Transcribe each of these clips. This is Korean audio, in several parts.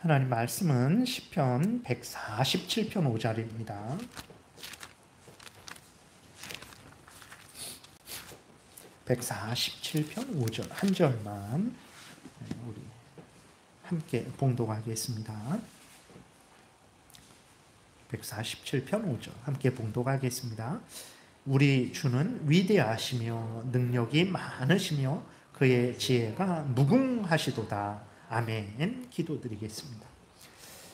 하나님 말씀은 시편 147편 5절입니다. 147편 5절 한 절만 우리 함께 봉독하겠습니다. 147편 5절 함께 봉독하겠습니다. 우리 주는 위대하시며 능력이 많으시며 그의 지혜가 무궁하시도다. 아멘. 기도드리겠습니다.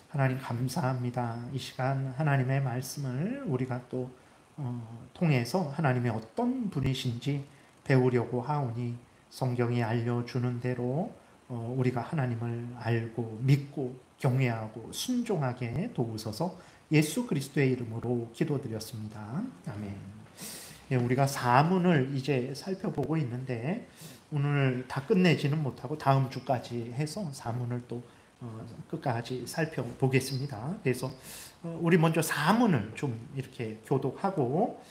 하나님 감사합니다. 이 시간 하나님의 말씀을 우리가 또 통해서 하나님의 어떤 분이신지 배우려고 하오니 성경이 알려주는 대로 우리가 하나님을 알고 믿고 경외하고 순종하게 도우소서. 예수 그리스도의 이름으로 기도드렸습니다. 아멘. 우리가 사문을 이제 살펴보고 있는데 오늘 다 끝내지는 못하고 다음 주까지 해서 사문을 또 끝까지 살펴보겠습니다. 그래서 우리 먼저 사문을 좀 이렇게 교독하고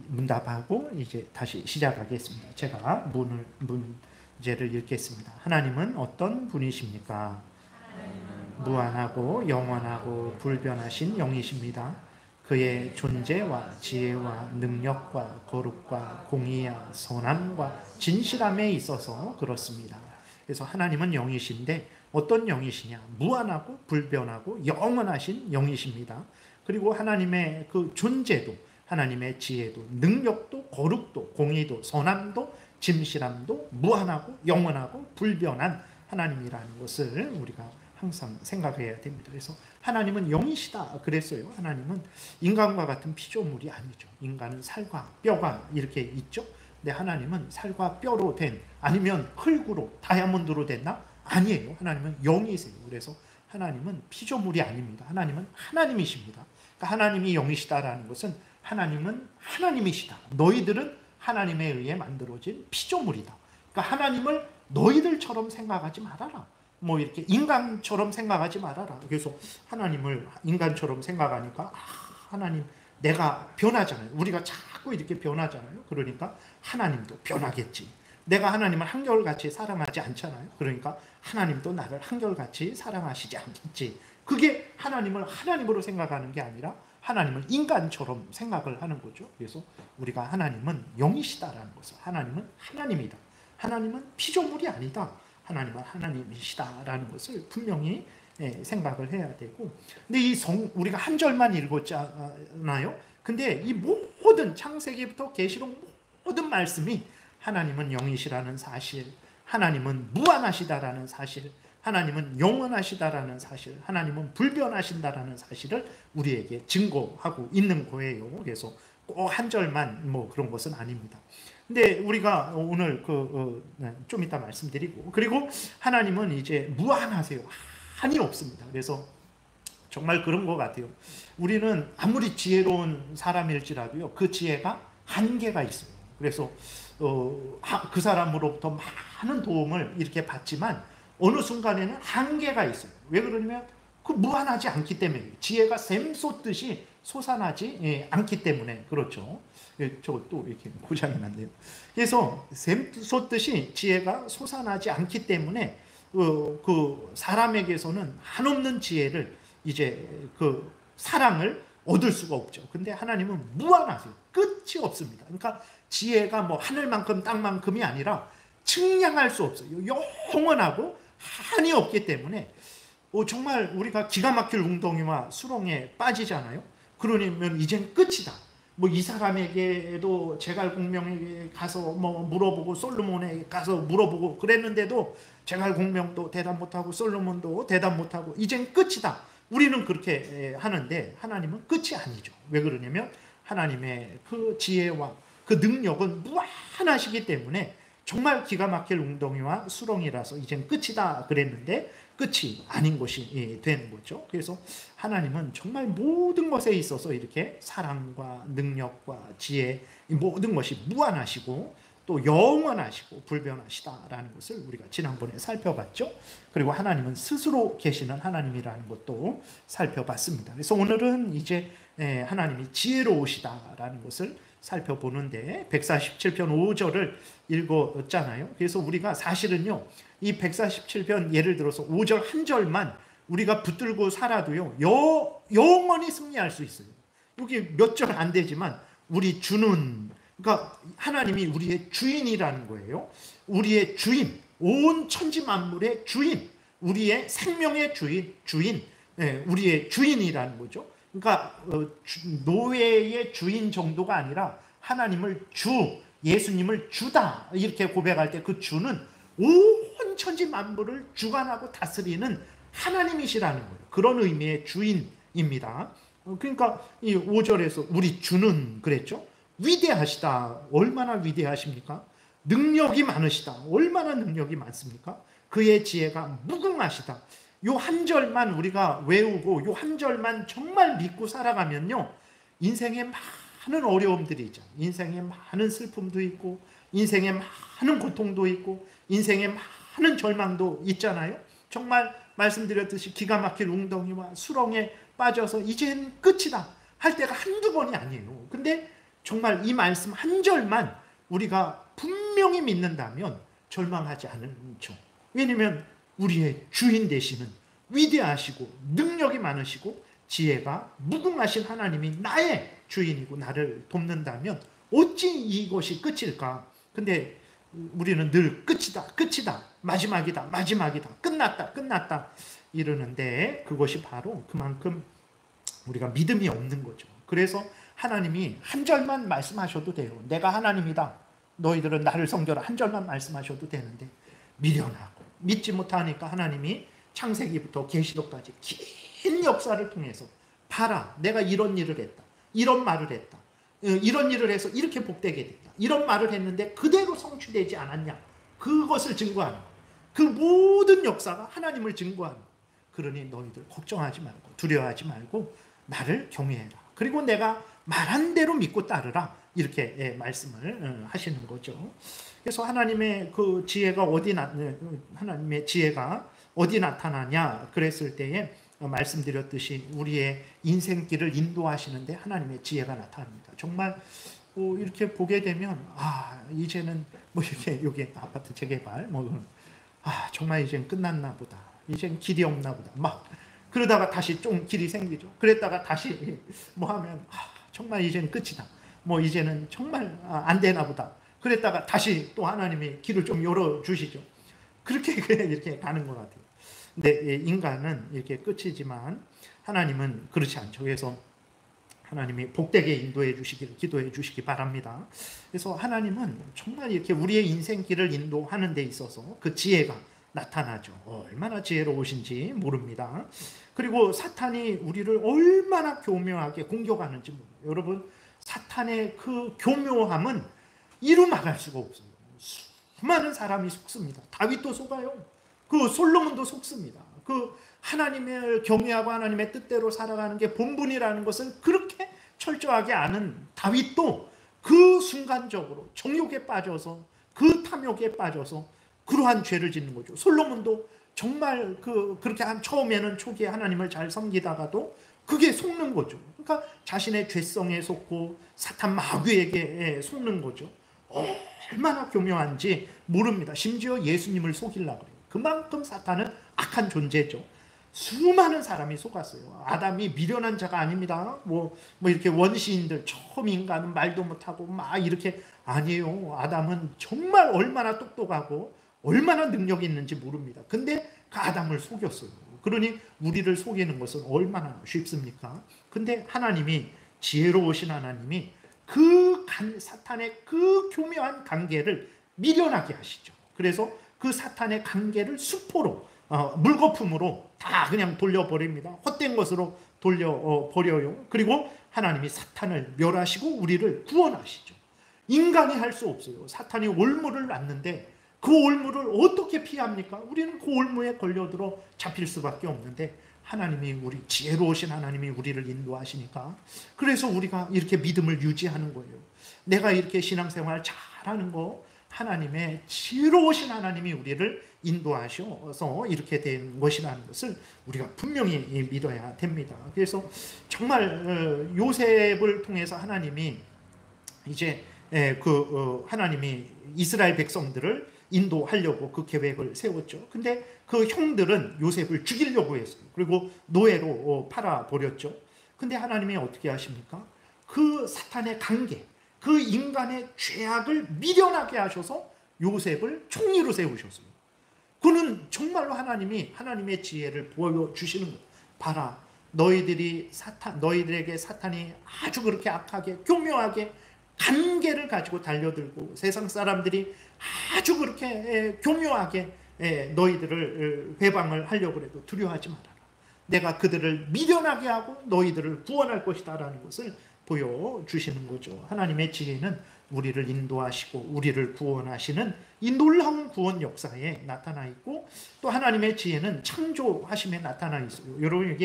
문답하고 이제 다시 시작하겠습니다. 제가 문제를 읽겠습니다. 하나님은 어떤 분이십니까? 무한하고 영원하고 불변하신 영이십니다. 그의 존재와 지혜와 능력과 거룩과 공의와 선함과 진실함에 있어서 그렇습니다. 그래서 하나님은 영이신데 어떤 영이시냐? 무한하고 불변하고 영원하신 영이십니다. 그리고 하나님의 그 존재도, 하나님의 지혜도, 능력도, 거룩도, 공의도, 선함도, 진실함도 무한하고 영원하고 불변한 하나님이라는 것을 우리가 항상 생각해야 됩니다. 그래서 하나님은 영이시다 그랬어요. 하나님은 인간과 같은 피조물이 아니죠. 인간은 살과 뼈가 이렇게 있죠. 근데 하나님은 살과 뼈로 된, 아니면 흙으로 다이아몬드로 됐나? 아니에요. 하나님은 영이세요. 그래서 하나님은 피조물이 아닙니다. 하나님은 하나님이십니다. 그러니까 하나님이 영이시다라는 것은 하나님은 하나님이시다. 너희들은 하나님에 의해 만들어진 피조물이다. 그러니까 하나님을 너희들처럼 생각하지 말아라. 뭐 이렇게 인간처럼 생각하지 말아라. 그래서 하나님을 인간처럼 생각하니까 하나님 내가 변하잖아요. 우리가 자꾸 이렇게 변하잖아요. 그러니까 하나님도 변하겠지. 내가 하나님을 한결같이 사랑하지 않잖아요. 그러니까 하나님도 나를 한결같이 사랑하시지 않겠지. 그게 하나님을 하나님으로 생각하는 게 아니라 하나님을 인간처럼 생각을 하는 거죠. 그래서 우리가 하나님은 영이시다라는 것을, 하나님은 하나님이다. 하나님은 피조물이 아니다. 하나님은 하나님이시다라는 것을 분명히 생각을 해야 되고, 근데 우리가 한 절만 읽었잖아요. 근데 이 모든 창세기부터 계시록 모든 말씀이 하나님은 영이시라는 사실, 하나님은 무한하시다라는 사실, 하나님은 영원하시다라는 사실, 하나님은 불변하신다라는 사실을 우리에게 증거하고 있는 거예요. 그래서 꼭 한 절만 뭐 그런 것은 아닙니다. 근데 우리가 오늘 좀 이따 말씀드리고, 그리고 하나님은 이제 무한하세요. 한이 없습니다. 그래서 정말 그런 것 같아요. 우리는 아무리 지혜로운 사람일지라도요, 그 지혜가 한계가 있어요. 그래서 그 사람으로부터 많은 도움을 이렇게 받지만 어느 순간에는 한계가 있어요. 왜 그러냐면 그 무한하지 않기 때문에, 지혜가 샘솟듯이 솟아나지 않기 때문에 그렇죠. 저것도 이렇게 고장이 났네요. 그래서 샘솟듯이 지혜가 솟아나지 않기 때문에 그 사람에게서는 한없는 지혜를, 이제 그 사랑을 얻을 수가 없죠. 근데 하나님은 무한하세요. 끝이 없습니다. 그러니까 지혜가 뭐 하늘만큼 땅만큼이 아니라 측량할 수 없어요. 영원하고 한이 없기 때문에 정말 우리가 기가 막힐 웅덩이와 수렁에 빠지잖아요. 그러면 이젠 끝이다. 뭐 이 사람에게도 제갈공명에게 가서 뭐 물어보고, 솔로몬에게 가서 물어보고 그랬는데도 제갈공명도 대답 못하고 솔로몬도 대답 못하고 이젠 끝이다. 우리는 그렇게 하는데 하나님은 끝이 아니죠. 왜 그러냐면 하나님의 그 지혜와 그 능력은 무한하시기 때문에 정말 기가 막힐 웅덩이와 수렁이라서 이젠 끝이다 그랬는데 끝이 아닌 것이 되는 거죠. 그래서 하나님은 정말 모든 것에 있어서 이렇게 사랑과 능력과 지혜, 모든 것이 무한하시고 또 영원하시고 불변하시다라는 것을 우리가 지난번에 살펴봤죠. 그리고 하나님은 스스로 계시는 하나님이라는 것도 살펴봤습니다. 그래서 오늘은 이제 하나님이 지혜로우시다라는 것을 살펴보는데 147편 5절을 읽었잖아요. 그래서 우리가 사실은요, 이 147편 예를 들어서 5절 한 절만 우리가 붙들고 살아도요, 영원히 승리할 수 있어요. 여기 몇 절 안 되지만 우리 주는, 그러니까 하나님이 우리의 주인이라는 거예요. 우리의 주인, 온 천지 만물의 주인, 우리의 생명의 주인, 우리의 주인이라는 거죠. 그러니까 노예의 주인 정도가 아니라 하나님을 예수님을 주다 이렇게 고백할 때 그 주는 온 천지 만물을 주관하고 다스리는 하나님이시라는 거예요. 그런 의미의 주인입니다. 그러니까 이 5절에서 우리 주는 그랬죠. 위대하시다. 얼마나 위대하십니까? 능력이 많으시다. 얼마나 능력이 많습니까? 그의 지혜가 무궁하시다. 요 한 절만 우리가 외우고 요 한 절만 정말 믿고 살아가면요, 인생에 많은 어려움들이 있죠. 인생에 많은 슬픔도 있고, 인생에 많은 고통도 있고, 인생에 많은 절망도 있잖아요. 정말 말씀드렸듯이 기가 막힐 웅덩이와 수렁에 빠져서 이젠 끝이다 할 때가 한두 번이 아니에요. 근데 정말 이 말씀 한 절만 우리가 분명히 믿는다면 절망하지 않죠. 왜냐하면 우리의 주인 되시는 위대하시고 능력이 많으시고 지혜가 무궁하신 하나님이 나의 주인이고 나를 돕는다면 어찌 이것이 끝일까? 근데 우리는 늘 끝이다, 마지막이다, 끝났다 이러는데, 그것이 바로 그만큼 우리가 믿음이 없는 거죠. 그래서 하나님이 한 절만 말씀하셔도 돼요. 내가 하나님이다, 너희들은 나를 섬겨라, 한 절만 말씀하셔도 되는데 미련하고 믿지 못하니까 하나님이 창세기부터 계시록까지 긴 역사를 통해서 봐라, 내가 이런 일을 했다, 이런 말을 했다, 이런 일을 해서 이렇게 복되게 됐다, 이런 말을 했는데 그대로 성취되지 않았냐, 그것을 증거하는, 그 모든 역사가 하나님을 증거하는. 그러니 너희들 걱정하지 말고 두려워하지 말고 나를 경외해라, 그리고 내가 말한 대로 믿고 따르라, 이렇게 말씀을 하시는 거죠. 그래서 하나님의 그 지혜가 하나님의 지혜가 어디 나타나냐 그랬을 때에 말씀드렸듯이 우리의 인생길을 인도하시는데 하나님의 지혜가 나타납니다. 정말 이렇게 보게 되면 이제는 이렇게 여기 아파트 재개발 정말 이제는 끝났나 보다, 이제는 길이 없나 보다, 그러다가 다시 좀 길이 생기죠. 그랬다가 다시 하면 정말 이제는 끝이다, 이제는 정말 안 되나 보다, 그랬다가 다시 또 하나님이 길을 좀 열어주시죠. 그렇게 이렇게 가는 것 같아요. 근데 인간은 이렇게 끝이지만 하나님은 그렇지 않죠. 그래서 하나님이 복되게 인도해 주시기를 기도해 주시기 바랍니다. 그래서 하나님은 정말 이렇게 우리의 인생길을 인도하는 데 있어서 그 지혜가 나타나죠. 얼마나 지혜로우신지 모릅니다. 그리고 사탄이 우리를 얼마나 교묘하게 공격하는지 모릅니다. 여러분, 사탄의 그 교묘함은 이루 말할 수가 없어요. 수많은 사람이 속습니다. 다윗도 속아요. 그 솔로몬도 속습니다. 그 하나님을 경외하고 하나님의 뜻대로 살아가는 게 본분이라는 것을 그렇게 철저하게 아는 다윗도 그 순간적으로 정욕에 빠져서, 그 탐욕에 빠져서 그러한 죄를 짓는 거죠. 솔로몬도 정말 그렇게 처음에는 초기에 하나님을 잘 섬기다가도 그게 속는 거죠. 그러니까 자신의 죄성에 속고 사탄 마귀에게 속는 거죠. 얼마나 교묘한지 모릅니다. 심지어 예수님을 속이려고 그래요. 그만큼 사탄은 악한 존재죠. 수많은 사람이 속았어요. 아담이 미련한 자가 아닙니다. 이렇게 원시인들, 처음 인간은 말도 못하고 이렇게 아니에요. 아담은 정말 얼마나 똑똑하고 얼마나 능력이 있는지 모릅니다. 근데 그 아담을 속였어요. 그러니 우리를 속이는 것은 얼마나 쉽습니까? 근데 하나님이, 지혜로우신 하나님이 사탄의 그 교묘한 관계를 미련하게 하시죠. 그래서 그 사탄의 관계를 수포로, 물거품으로 다 그냥 돌려버립니다. 헛된 것으로 돌려버려요. 그리고 하나님이 사탄을 멸하시고 우리를 구원하시죠. 인간이 할 수 없어요. 사탄이 올무를 놨는데 그 올무를 어떻게 피합니까? 우리는 그 올무에 걸려들어 잡힐 수밖에 없는데 하나님이, 지혜로우신 하나님이 우리를 인도하시니까, 그래서 우리가 이렇게 믿음을 유지하는 거예요. 내가 이렇게 신앙생활 잘하는 거 하나님의 지혜로우신 하나님이 우리를 인도하셔서 이렇게 된 것이라는 것을 우리가 분명히 믿어야 됩니다. 그래서 정말 요셉을 통해서 하나님이 이제 하나님이 이스라엘 백성들을 인도하려고 그 계획을 세웠죠. 근데 그 형들은 요셉을 죽이려고 했어요. 그리고 노예로 팔아버렸죠. 근데 하나님이 어떻게 하십니까? 그 사탄의 관계, 그 인간의 죄악을 미련하게 하셔서 요셉을 총리로 세우셨어요. 그는 정말로 하나님의 지혜를 보여주시는 거예요. 봐라, 너희들에게 사탄이 아주 그렇게 악하게, 교묘하게 관계를 가지고 달려들고 세상 사람들이 아주 그렇게 교묘하게 너희들을 회방을 하려고 해도 두려워하지 말아라. 내가 그들을 미련하게 하고 너희들을 구원할 것이다 라는 것을 보여주시는 거죠. 하나님의 지혜는 우리를 인도하시고 우리를 구원하시는 이 놀라운 구원 역사에 나타나 있고, 또 하나님의 지혜는 창조하심에 나타나 있어요. 여러분,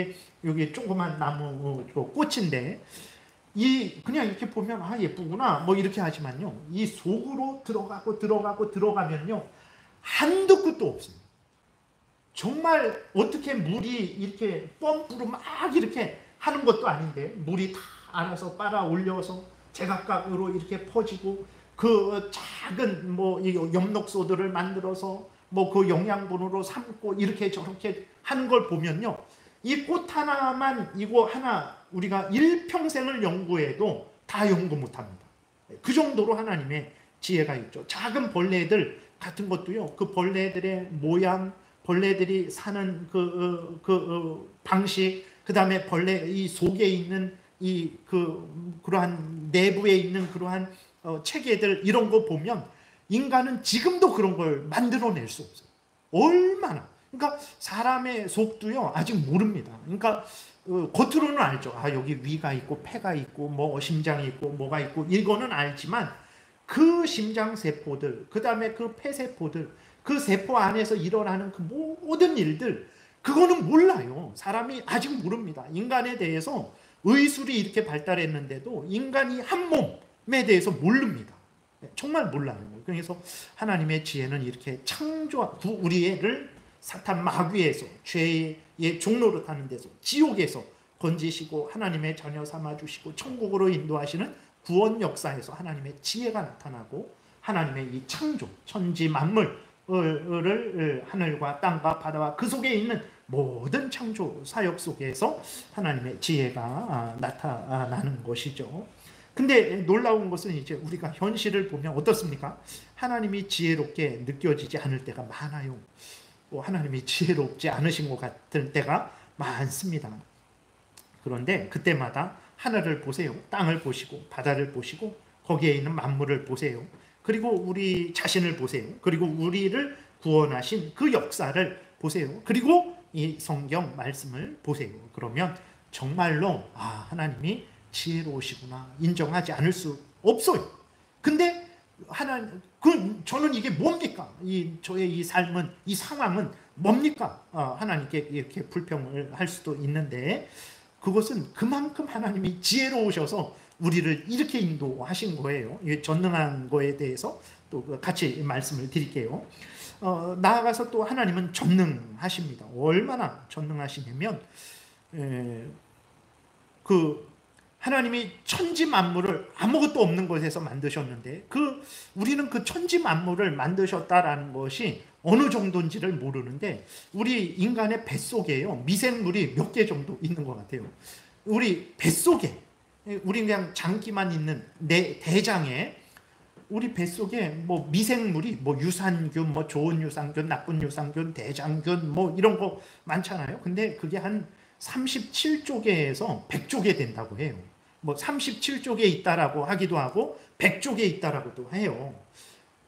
여기 조그만 나무 꽃인데 그냥 이렇게 보면 예쁘구나 뭐 이렇게 하지만요, 이 속으로 들어가면요 한도 끝도 없어요. 정말 어떻게 물이 이렇게 펌프로 막 이렇게 하는 것도 아닌데 물이 다 알아서 빨아 올려서 제각각으로 이렇게 퍼지고, 그 작은 엽록소들을 만들어서 그 영양분으로 삼고 이렇게 저렇게 하는 걸 보면요, 이 꽃 하나만 이거 하나 우리가 일평생을 연구해도 다 연구 못합니다. 그 정도로 하나님의 지혜가 있죠. 작은 벌레들 같은 것도요, 그 벌레들의 모양, 벌레들이 사는 방식, 그 다음에 벌레 이 속에 있는 그러한 내부에 있는 그러한 체계들, 이런 거 보면 인간은 지금도 그런 걸 만들어낼 수 없어요. 얼마나. 그러니까 사람의 속도요 아직 모릅니다. 그러니까 겉으로는 알죠. 여기 위가 있고 폐가 있고 뭐 심장이 있고 뭐가 있고 이거는 알지만 그 심장 세포들, 그 다음에 그 폐 세포들, 그 세포 안에서 일어나는 그 모든 일들, 그거는 몰라요. 사람이 아직 모릅니다. 인간에 대해서 의술이 이렇게 발달했는데도 인간이 한 몸에 대해서 모릅니다. 정말 몰라요. 그래서 하나님의 지혜는 이렇게 우리를 사탄 마귀에서, 죄의 종로로 타는 데서, 지옥에서 건지시고 하나님의 자녀 삼아주시고 천국으로 인도하시는 구원 역사에서 하나님의 지혜가 나타나고, 하나님의 이 창조, 천지 만물을 하늘과 땅과 바다와 그 속에 있는 모든 창조 사역 속에서 하나님의 지혜가 나타나는 것이죠. 근데 놀라운 것은 이제 우리가 현실을 보면 어떻습니까? 하나님이 지혜롭게 느껴지지 않을 때가 많아요. 하나님이 지혜롭지 않으신 것 같을 때가 많습니다. 그런데 그때마다 하늘을 보세요. 땅을 보시고 바다를 보시고 거기에 있는 만물을 보세요. 그리고 우리 자신을 보세요. 그리고 우리를 구원하신 그 역사를 보세요. 그리고 이 성경 말씀을 보세요. 그러면 정말로 하나님이 지혜로우시구나 인정하지 않을 수 없어요. 근데 저는 이게 뭡니까? 저의 이 삶은, 이 상황은 뭡니까? 하나님께 이렇게 불평을 할 수도 있는데, 그것은 그만큼 하나님이 지혜로우셔서 우리를 이렇게 인도하신 거예요. 전능한 거에 대해서 또 같이 말씀을 드릴게요. 나아가서 또 하나님은 전능하십니다. 얼마나 전능하시냐면, 하나님이 천지 만물을 아무것도 없는 곳에서 만드셨는데, 우리는 그 천지 만물을 만드셨다라는 것이 어느 정도인지를 모르는데, 우리 인간의 뱃속에요 미생물이 몇 개 정도 있는 것 같아요. 우리 뱃속에, 우리 그냥 장기만 있는 대장에, 우리 뱃속에 미생물이 유산균, 좋은 유산균, 나쁜 유산균, 대장균 이런 거 많잖아요. 근데 그게 한 37조개에서 100조개 된다고 해요. 37조개 있다라고 하기도 하고 100조개 있다라고도 해요.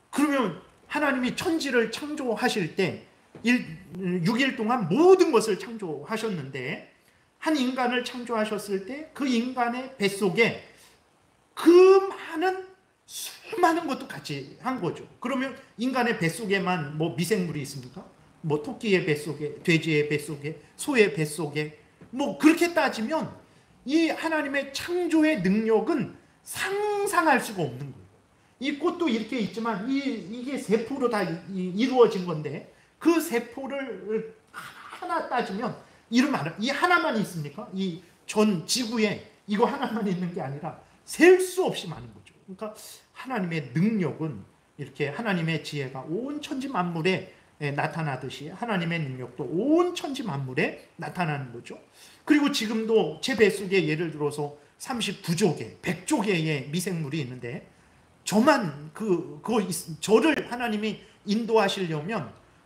그러면 하나님이 천지를 창조하실 때 6일 동안 모든 것을 창조하셨는데, 한 인간을 창조하셨을 때 그 인간의 뱃속에 그 수많은 것도 같이 한 거죠. 그러면 인간의 뱃속에만 미생물이 있습니까? 토끼의 뱃속에, 돼지의 뱃속에, 소의 뱃속에, 그렇게 따지면 이 하나님의 창조의 능력은 상상할 수가 없는 거예요. 이 꽃도 이렇게 있지만 이게 세포로 다 이루어진 건데, 그 세포를 하나 따지면 이 하나만 있습니까? 이 전 지구에 이거 하나만 있는 게 아니라 셀 수 없이 많은 거죠. 그러니까 하나님의 능력은 이렇게 하나님의 지혜가 온 천지 만물에 나타나듯이 하나님의 능력도 온 천지 만물에 나타나는 거죠. 그리고 지금도 제 뱃속에 예를 들어서 39조 개, 100조 개의 미생물이 있는데 저를 하나님이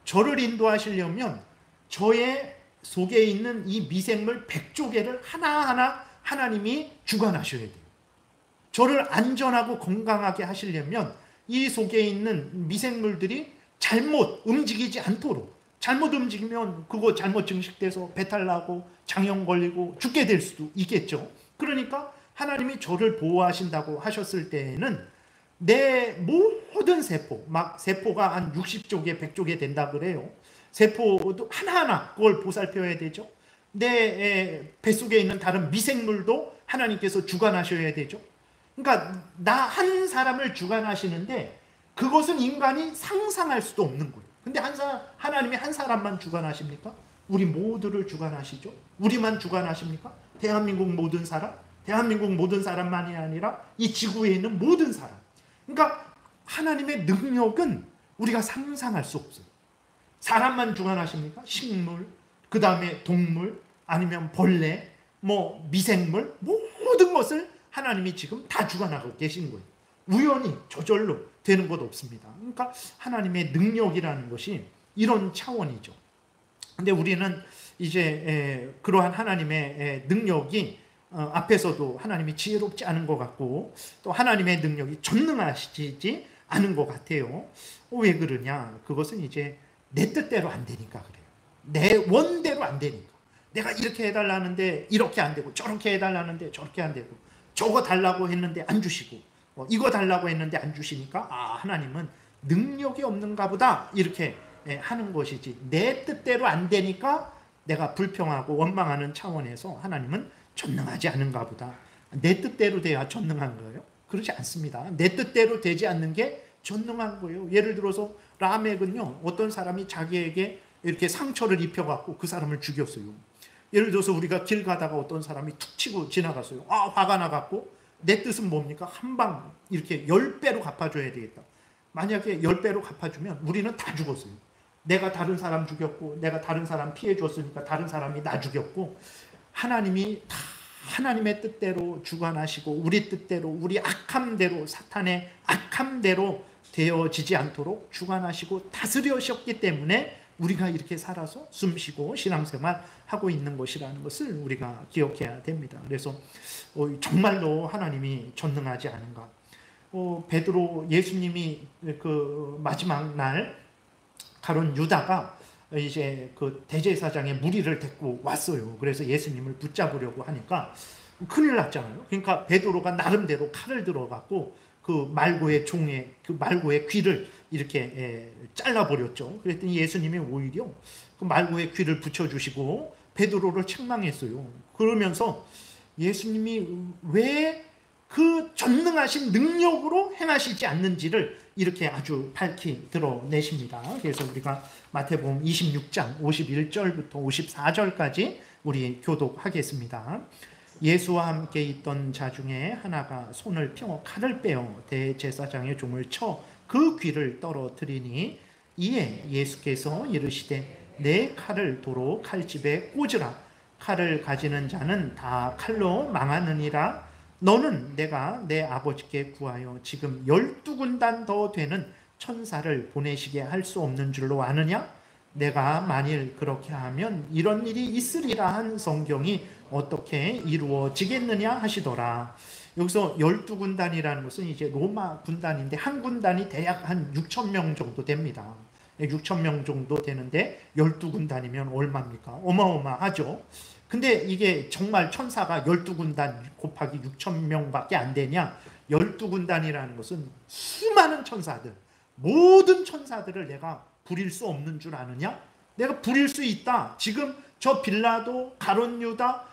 저를 인도하시려면 저의 속에 있는 이 미생물 100조 개를 하나하나 하나님이 주관하셔야 돼요. 저를 안전하고 건강하게 하시려면 이 속에 있는 미생물들이 잘못 움직이지 않도록, 잘못 움직이면 그거 잘못 증식돼서 배탈 나고 장염 걸리고 죽게 될 수도 있겠죠. 그러니까 하나님이 저를 보호하신다고 하셨을 때에는 내 모든 세포, 막 세포가 한 60조 개, 100조 개 된다 그래요. 세포도 하나하나 그걸 보살펴야 되죠. 내 뱃속에 있는 다른 미생물도 하나님께서 주관하셔야 되죠. 그러니까 나 한 사람을 주관하시는데 그것은 인간이 상상할 수도 없는 거예요. 근데 하나님이 한 사람만 주관하십니까? 우리 모두를 주관하시죠. 우리만 주관하십니까? 대한민국 모든 사람? 대한민국 모든 사람만이 아니라 이 지구에 있는 모든 사람. 그러니까 하나님의 능력은 우리가 상상할 수 없어요. 사람만 주관하십니까? 식물, 그 다음에 동물, 아니면 벌레, 미생물, 모든 것을 하나님이 지금 다 주관하고 계신 거예요. 우연히 저절로 되는 것 없습니다. 그러니까 하나님의 능력이라는 것이 이런 차원이죠. 근데 우리는 이제 그러한 하나님의 능력이 앞에서도 하나님이 지혜롭지 않은 것 같고 또 하나님의 능력이 전능하시지 않은 것 같아요. 왜 그러냐? 그것은 이제 내 뜻대로 안 되니까 그래요. 내 원대로 안 되니까. 내가 이렇게 해달라는데 이렇게 안 되고 저렇게 해달라는데 저렇게 안 되고 저거 달라고 했는데 안 주시고 이거 달라고 했는데 안 주시니까 하나님은 능력이 없는가 보다 이렇게 하는 것이지 내 뜻대로 안 되니까 내가 불평하고 원망하는 차원에서 하나님은 전능하지 않은가 보다. 내 뜻대로 돼야 전능한 거예요? 그렇지 않습니다. 내 뜻대로 되지 않는 게 전능한 거예요. 예를 들어서 라멕은요, 어떤 사람이 자기에게 이렇게 상처를 입혀갖고 그 사람을 죽였어요. 예를 들어서 우리가 길 가다가 어떤 사람이 툭 치고 지나갔어요. 화가 나갖고 내 뜻은 뭡니까? 한 방 이렇게 10배로 갚아줘야 되겠다. 만약에 10배로 갚아주면 우리는 다 죽었어요. 내가 다른 사람 죽였고 내가 다른 사람 피해 줬으니까 다른 사람이 나 죽였고 하나님이 다 하나님의 뜻대로 주관하시고 우리 뜻대로 우리 악함대로 사탄의 악함대로 되어지지 않도록 주관하시고 다스려셨기 때문에 우리가 이렇게 살아서 숨쉬고 신앙생활 하고 있는 것이라는 것을 우리가 기억해야 됩니다. 그래서 정말로 하나님이 전능하지 않은가? 베드로 예수님이 그 마지막 날 가론 유다가 이제 그 대제사장의 무리를 데리고 왔어요. 그래서 예수님을 붙잡으려고 하니까 큰일 났잖아요. 그러니까 베드로가 나름대로 칼을 들어갖고 그 말고의 종의 그 말고의 귀를 이렇게 잘라버렸죠. 그랬더니 예수님이 오히려 그 말고의 귀를 붙여주시고 베드로를 책망했어요. 그러면서 예수님이 왜 그 전능하신 능력으로 행하시지 않는지를 이렇게 아주 밝히 드러내십니다. 그래서 우리가 마태복음 26장 51절부터 54절까지 우리 교독하겠습니다. 예수와 함께 있던 자 중에 하나가 손을 펴 칼을 빼어 대제사장의 종을 쳐 그 귀를 떨어뜨리니 이에 예수께서 이르시되 내 칼을 도로 칼집에 꽂으라. 칼을 가지는 자는 다 칼로 망하느니라. 너는 내가 내 아버지께 구하여 지금 12군단 더 되는 천사를 보내시게 할 수 없는 줄로 아느냐? 내가 만일 그렇게 하면 이런 일이 있으리라 한 성경이 어떻게 이루어지겠느냐 하시더라. 여기서 12군단이라는 것은 이제 로마 군단인데 한 군단이 대략 한 6천 명 정도 됩니다. 6천 명 정도 되는데 12군단이면 얼마입니까? 어마어마하죠. 근데 이게 정말 천사가 12군단 곱하기 6천 명밖에 안 되냐? 12군단이라는 것은 수많은 천사들, 모든 천사들을 내가 부릴 수 없는 줄 아느냐? 내가 부릴 수 있다. 지금 저 빌라도, 가론 유다,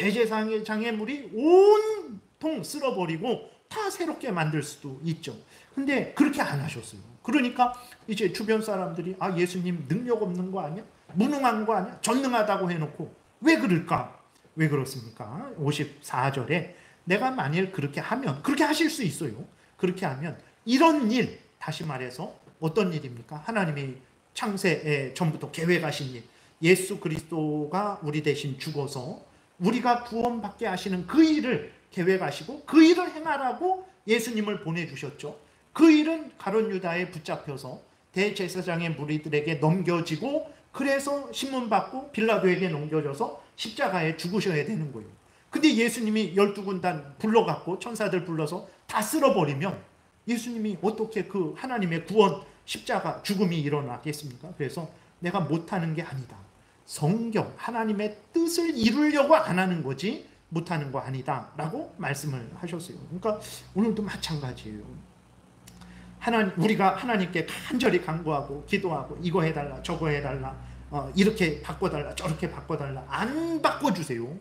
대제사장의 무리 온통 쓸어버리고 다 새롭게 만들 수도 있죠. 근데 그렇게 안 하셨어요. 그러니까 이제 주변 사람들이 예수님 능력 없는 거 아니야? 무능한 거 아니야? 전능하다고 해놓고 왜 그럴까? 왜 그렇습니까? 54절에 내가 만일 그렇게 하면, 그렇게 하실 수 있어요. 그렇게 하면 이런 일 다시 말해서 어떤 일입니까? 하나님이 창세 전부터 계획하신 일, 예수 그리스도가 우리 대신 죽어서 우리가 구원받게 하시는 그 일을 계획하시고 그 일을 행하라고 예수님을 보내주셨죠. 그 일은 가룟 유다에 붙잡혀서 대제사장의 무리들에게 넘겨지고, 그래서 신문받고 빌라도에게 넘겨져서 십자가에 죽으셔야 되는 거예요. 근데 예수님이 12군단 불러갖고 천사들 불러서 다 쓸어버리면 예수님이 어떻게 그 하나님의 구원, 십자가, 죽음이 일어나겠습니까? 그래서 내가 못하는 게 아니다. 성경, 하나님의 뜻을 이루려고 안 하는 거지 못하는 거 아니다 라고 말씀을 하셨어요. 그러니까 오늘도 마찬가지예요. 우리가 하나님께 간절히 간구하고 기도하고 이거 해달라 저거 해달라, 이렇게 바꿔달라 저렇게 바꿔달라, 안 바꿔주세요.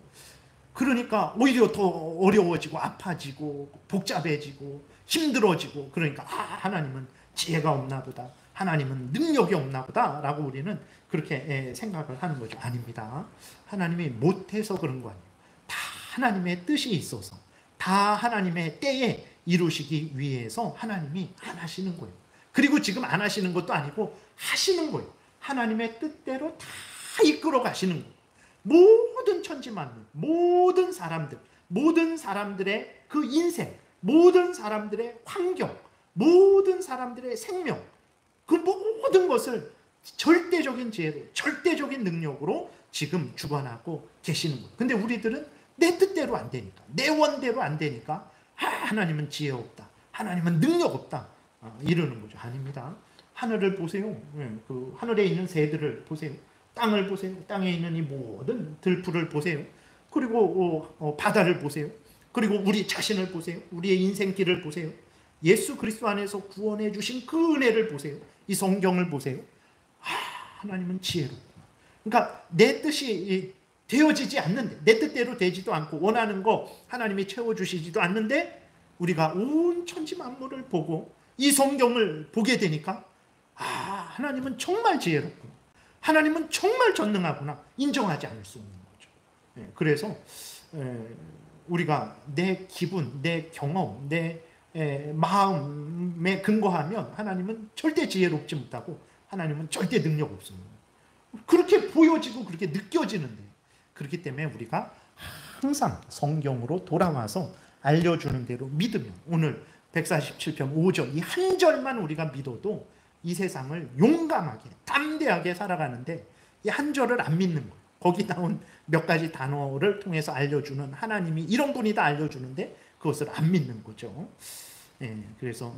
그러니까 오히려 더 어려워지고 아파지고 복잡해지고 힘들어지고, 그러니까 하나님은 지혜가 없나 보다, 하나님은 능력이 없나 보다 라고 우리는 그렇게 생각을 하는 거죠. 아닙니다. 하나님이 못해서 그런 거 아니에요. 다 하나님의 뜻이 있어서, 다 하나님의 때에 이루시기 위해서 하나님이 안 하시는 거예요. 그리고 지금 안 하시는 것도 아니고 하시는 거예요. 하나님의 뜻대로 다 이끌어 가시는 거예요. 모든 천지만물, 모든 사람들, 모든 사람들의 그 인생, 모든 사람들의 환경, 모든 사람들의 생명, 그 모든 것을 절대적인 지혜로, 절대적인 능력으로 지금 주관하고 계시는 거예요. 근데 우리들은 내 뜻대로 안 되니까, 내 원대로 안 되니까 하나님은 지혜 없다, 하나님은 능력 없다, 이러는 거죠. 아닙니다. 하늘을 보세요. 그 하늘에 있는 새들을 보세요. 땅을 보세요. 땅에 있는 이 모든 들풀을 보세요. 그리고 바다를 보세요. 그리고 우리 자신을 보세요. 우리의 인생길을 보세요. 예수 그리스도 안에서 구원해 주신 그 은혜를 보세요. 이 성경을 보세요. 하나님은 지혜롭구나. 그러니까 내 뜻이 되어지지 않는데, 내 뜻대로 되지도 않고 원하는 거 하나님이 채워주시지도 않는데 우리가 온 천지 만물을 보고 이 성경을 보게 되니까 하나님은 정말 지혜롭구나, 하나님은 정말 전능하구나 인정하지 않을 수 없는 거죠. 그래서 우리가 내 기분, 내 경험, 내 마음에 근거하면 하나님은 절대 지혜롭지 못하고 하나님은 절대 능력 없습니다. 그렇게 보여지고 그렇게 느껴지는데, 그렇기 때문에 우리가 항상 성경으로 돌아와서 알려주는 대로 믿으면, 오늘 147편 5절 이 한 절만 우리가 믿어도 이 세상을 용감하게 담대하게 살아가는데, 이 한 절을 안 믿는 거예요. 거기 나온 몇 가지 단어를 통해서 알려주는 하나님이 이런 분이다 알려주는데 그것을 안 믿는 거죠. 그래서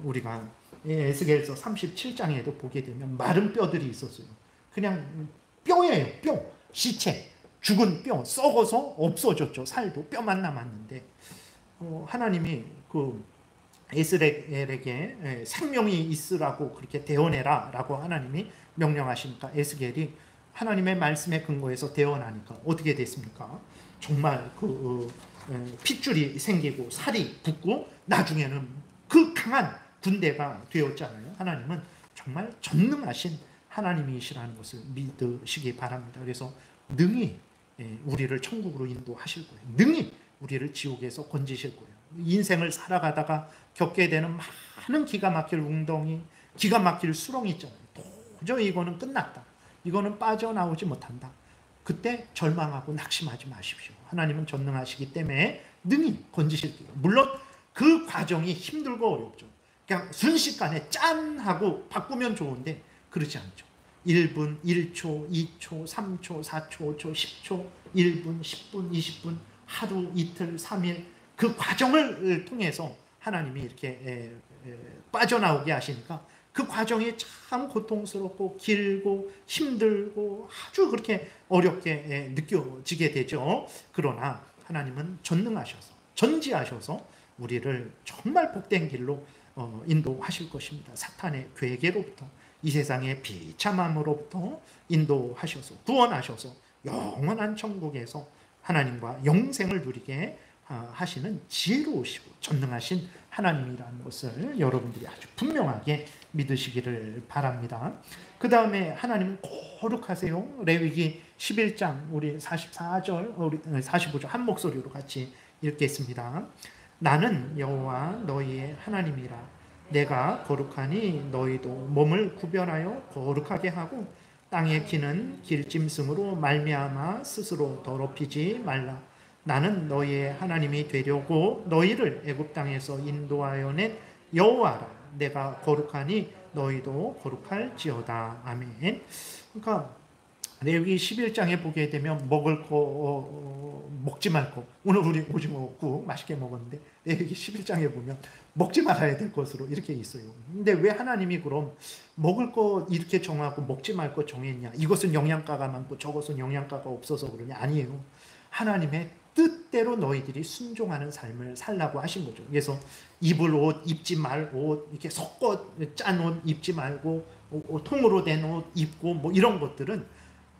우리가 에스겔서 37장에도 보게 되면 마른 뼈들이 있었어요. 그냥 뼈예요. 뼈, 시체, 죽은 뼈, 썩어서 없어졌죠. 살도 뼈만 남았는데 하나님이 그 에스겔에게 생명이 있으라고 그렇게 대언해라 라고 하나님이 명령하시니까 에스겔이 하나님의 말씀에 근거해서 대언하니까 어떻게 됐습니까? 정말 그 핏줄이 생기고 살이 붙고 나중에는 그 강한 군대가 되었잖아요. 하나님은 정말 전능하신 하나님이시라는 것을 믿으시기 바랍니다. 그래서 능히 우리를 천국으로 인도하실 거예요. 능히 우리를 지옥에서 건지실 거예요. 인생을 살아가다가 겪게 되는 많은 기가 막힐 웅덩이, 기가 막힐 수렁이 있잖아요. 도저히 이거는 끝났다, 이거는 빠져나오지 못한다. 그때 절망하고 낙심하지 마십시오. 하나님은 전능하시기 때문에 능히 건지실게요. 물론 그 과정이 힘들고 어렵죠. 그냥 순식간에 짠 하고 바꾸면 좋은데 그렇지 않죠. 1분, 1초, 2초, 3초, 4초, 5초, 10초, 1분, 10분, 20분, 하루, 이틀, 3일 그 과정을 통해서 하나님이 이렇게 빠져나오게 하시니까 그 과정이 참 고통스럽고 길고 힘들고 아주 그렇게 어렵게 느껴지게 되죠. 그러나 하나님은 전능하셔서, 전지하셔서 우리를 정말 복된 길로 인도하실 것입니다. 사탄의 괴계로부터, 이 세상의 비참함으로부터 인도하셔서, 구원하셔서 영원한 천국에서 하나님과 영생을 누리게 하시는 지혜로우시고 전능하신 하나님이라는 것을 여러분들이 아주 분명하게 믿으시기를 바랍니다. 그 다음에 하나님은 거룩하세요. 레위기 11장 우리 44절, 우리 45절 한 목소리로 같이 읽겠습니다. 나는 여호와 너희의 하나님이라. 내가 거룩하니 너희도 몸을 구별하여 거룩하게 하고 땅에 기는 길짐승으로 말미암아 스스로 더럽히지 말라. 나는 너희의 하나님이 되려고 너희를 애굽 땅에서 인도하여 낸 여호와라. 내가 거룩하니 너희도 거룩할지어다. 아멘. 그러니까 레위기 11장에 보게 되면 먹을 거 먹지 말 거. 오늘 우리 오징어국 맛있게 먹었는데 레위기 11장에 보면 먹지 말아야 될 것으로 이렇게 있어요. 근데 왜 하나님이 그럼 먹을 거 이렇게 정하고 먹지 말 거 정했냐? 이것은 영양가가 많고 저것은 영양가가 없어서 그러냐? 아니에요. 하나님의 뜻대로 너희들이 순종하는 삶을 살라고 하신 거죠. 그래서 입을 옷 입지 말 옷, 이렇게 섞어 짠 옷 입지 말고 통으로 된 옷 입고 뭐 이런 것들은,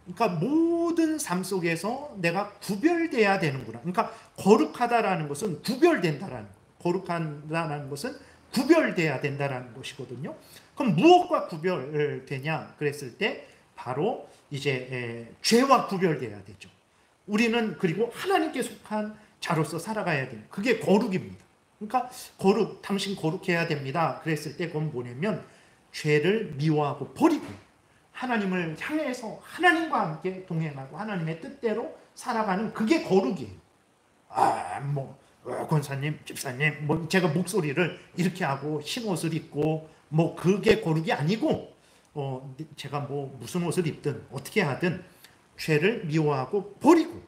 그러니까 모든 삶 속에서 내가 구별돼야 되는구나. 그러니까 거룩하다라는 것은 구별된다라는 거. 거룩하다라는 것은 구별돼야 된다라는 것이거든요. 그럼 무엇과 구별되냐 그랬을 때 바로 이제 죄와 구별돼야 되죠. 우리는 그리고 하나님께 속한 자로서 살아가야 돼요. 그게 거룩입니다. 그러니까 거룩, 당신 거룩해야 됩니다 그랬을 때 그건 뭐냐면 죄를 미워하고 버리고 하나님을 향해서 하나님과 함께 동행하고 하나님의 뜻대로 살아가는, 그게 거룩이에요. 권사님, 집사님, 제가 목소리를 이렇게 하고 흰 옷을 입고 그게 거룩이 아니고, 제가 무슨 옷을 입든 어떻게 하든 죄를 미워하고 버리고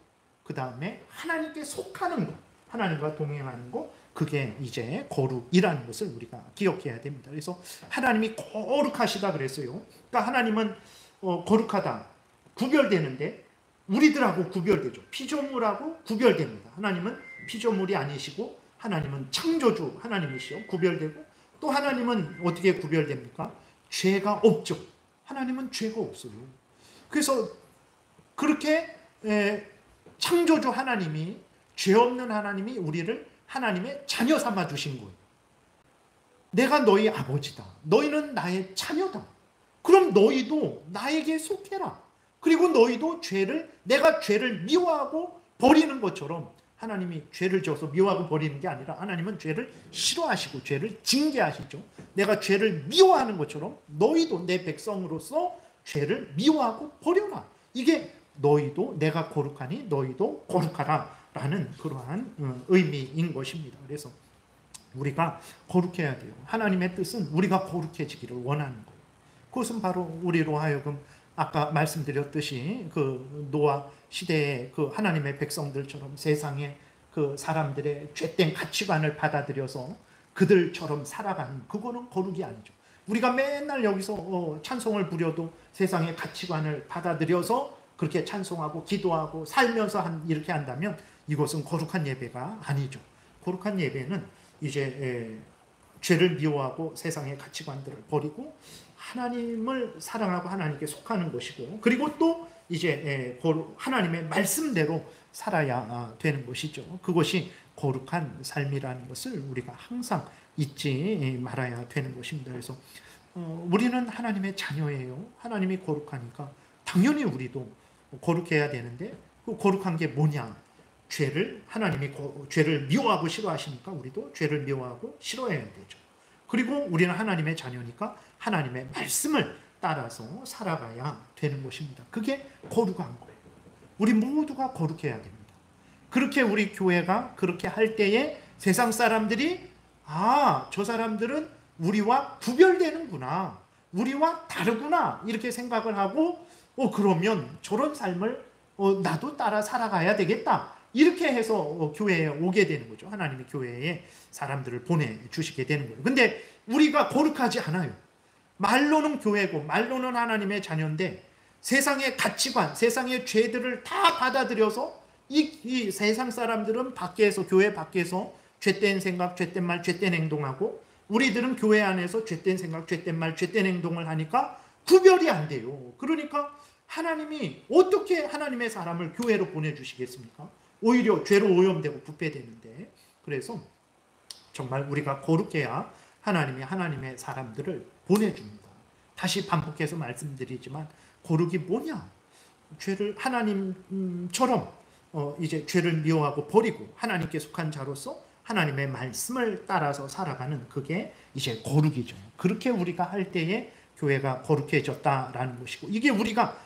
그 다음에 하나님께 속하는 것, 하나님과 동행하는 것, 그게 이제 거룩이라는 것을 우리가 기억해야 됩니다. 그래서 하나님이 거룩하시다 그랬어요. 그러니까 하나님은 거룩하다, 구별되는데 우리들하고 구별되죠. 피조물하고 구별됩니다. 하나님은 피조물이 아니시고 하나님은 창조주 하나님이시요, 구별되고, 또 하나님은 어떻게 구별됩니까? 죄가 없죠. 하나님은 죄가 없어요. 그래서 그렇게 창조주 하나님이, 죄 없는 하나님이 우리를 하나님의 자녀 삼아 주신 거예요. 내가 너희 아버지다. 너희는 나의 자녀다. 그럼 너희도 나에게 속해라. 그리고 너희도 내가 죄를 미워하고 버리는 것처럼, 하나님이 죄를 지어서 미워하고 버리는 게 아니라 하나님은 죄를 싫어하시고 죄를 징계하시죠. 내가 죄를 미워하는 것처럼 너희도 내 백성으로서 죄를 미워하고 버려라. 이게 너희도 내가 거룩하니 너희도 거룩하라 라는 그러한 의미인 것입니다. 그래서 우리가 거룩해야 돼요. 하나님의 뜻은 우리가 거룩해지기를 원하는 거예요. 그것은 바로 우리로 하여금 아까 말씀드렸듯이 그 노아 시대의 그 하나님의 백성들처럼 세상의 그 사람들의 죄된 가치관을 받아들여서 그들처럼 살아가는, 그거는 거룩이 아니죠. 우리가 맨날 여기서 찬송을 부려도 세상의 가치관을 받아들여서 그렇게 찬송하고 기도하고 살면서 이렇게 한다면 이것은 거룩한 예배가 아니죠. 거룩한 예배는 이제 죄를 미워하고 세상의 가치관들을 버리고 하나님을 사랑하고 하나님께 속하는 것이고, 그리고 또 이제 하나님의 말씀대로 살아야 되는 것이죠. 그것이 거룩한 삶이라는 것을 우리가 항상 잊지 말아야 되는 것입니다. 그래서 우리는 하나님의 자녀예요. 하나님이 거룩하니까 당연히 우리도 거룩해야 되는데, 그 거룩한 게 뭐냐? 하나님이 죄를 미워하고 싫어하시니까 우리도 죄를 미워하고 싫어해야 되죠. 그리고 우리는 하나님의 자녀니까 하나님의 말씀을 따라서 살아가야 되는 것입니다. 그게 거룩한 거예요. 우리 모두가 거룩해야 됩니다. 그렇게 우리 교회가 그렇게 할 때에 세상 사람들이 저 사람들은 우리와 구별되는구나, 우리와 다르구나 이렇게 생각을 하고 그러면 저런 삶을 나도 따라 살아가야 되겠다, 이렇게 해서 교회에 오게 되는 거죠. 하나님이 교회에 사람들을 보내주시게 되는 거예요. 근데 우리가 거룩하지 않아요. 말로는 교회고 말로는 하나님의 자녀인데 세상의 가치관, 세상의 죄들을 다 받아들여서 이 세상 사람들은 밖에서, 교회 밖에서 죄된 생각, 죄된 말, 죄된 행동하고, 우리들은 교회 안에서 죄된 생각, 죄된 말, 죄된 행동을 하니까 구별이 안 돼요. 그러니까 하나님이 어떻게 하나님의 사람을 교회로 보내주시겠습니까? 오히려 죄로 오염되고 부패되는데. 그래서 정말 우리가 거룩해야 하나님의 사람들을 보내줍니다. 다시 반복해서 말씀드리지만 거룩이 뭐냐? 죄를 하나님처럼 이제 죄를 미워하고 버리고 하나님께 속한 자로서 하나님의 말씀을 따라서 살아가는 그게 이제 거룩이죠. 그렇게 우리가 할 때에 교회가 거룩해졌다라는 것이고, 이게 우리가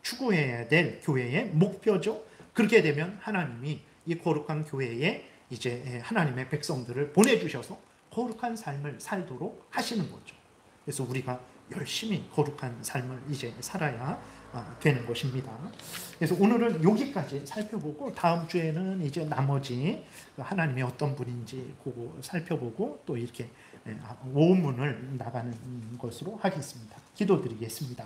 추구해야 될 교회의 목표죠. 그렇게 되면 하나님이 이 거룩한 교회에 이제 하나님의 백성들을 보내주셔서 거룩한 삶을 살도록 하시는 거죠. 그래서 우리가 열심히 거룩한 삶을 이제 살아야 되는 것입니다. 그래서 오늘은 여기까지 살펴보고 다음 주에는 이제 나머지 하나님이 어떤 분인지 그거 살펴보고 또 이렇게 오문을 나가는 것으로 하겠습니다. 기도드리겠습니다.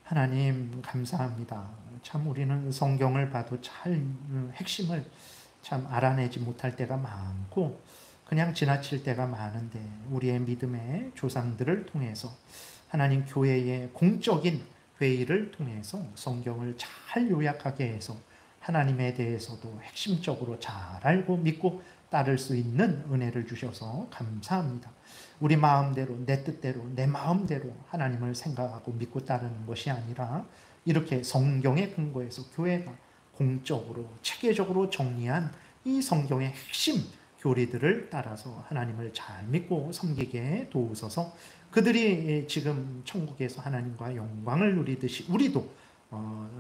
하나님 감사합니다. 참 우리는 성경을 봐도 잘 핵심을 참 알아내지 못할 때가 많고 그냥 지나칠 때가 많은데, 우리의 믿음의 조상들을 통해서 하나님 교회의 공적인 회의를 통해서 성경을 잘 요약하게 해서 하나님에 대해서도 핵심적으로 잘 알고 믿고 따를 수 있는 은혜를 주셔서 감사합니다. 우리 마음대로, 내 뜻대로, 내 마음대로 하나님을 생각하고 믿고 따르는 것이 아니라 이렇게 성경에 근거해서 교회가 공적으로 체계적으로 정리한 이 성경의 핵심 교리들을 따라서 하나님을 잘 믿고 섬기게 도우소서. 그들이 지금 천국에서 하나님과 영광을 누리듯이 우리도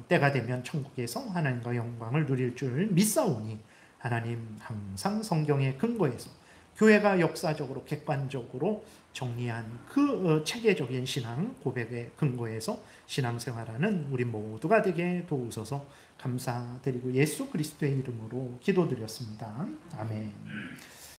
때가 되면 천국에서 하나님과 영광을 누릴 줄 믿사오니, 하나님 항상 성경에 근거해서 교회가 역사적으로 객관적으로 정리한 그 체계적인 신앙 고백에 근거해서 신앙생활하는 우리 모두가 되게 도우소서. 감사드리고 예수 그리스도의 이름으로 기도드렸습니다. 아멘.